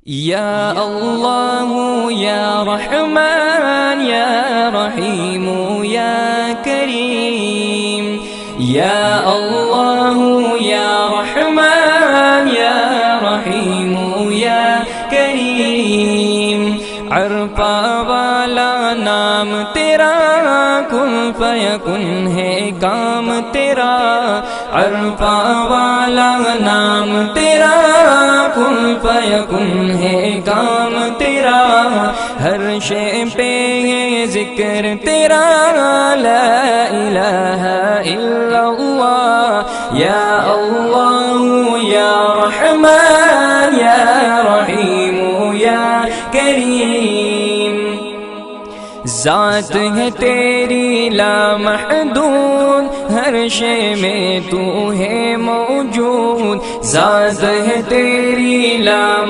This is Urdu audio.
یا اللہ یا رحمان یا رحیم یا کریم، یا اللہ یا رحمان یا رحیم یا کریم، عرفہ والا نام تیرا، کن فیکن ہے کام تیرا، عرفہ والا نام تیرا، کن فیکن ہے کام تیرا، ہر شے پہ ہے ذکر تیرا، لا الہ الا اللہ، یا اللہ یا رحمان یا رحیم یا کریم، ذات ہے تیری لامحدود، ہر شے میں تو ہے موجود، ذات ہے تیری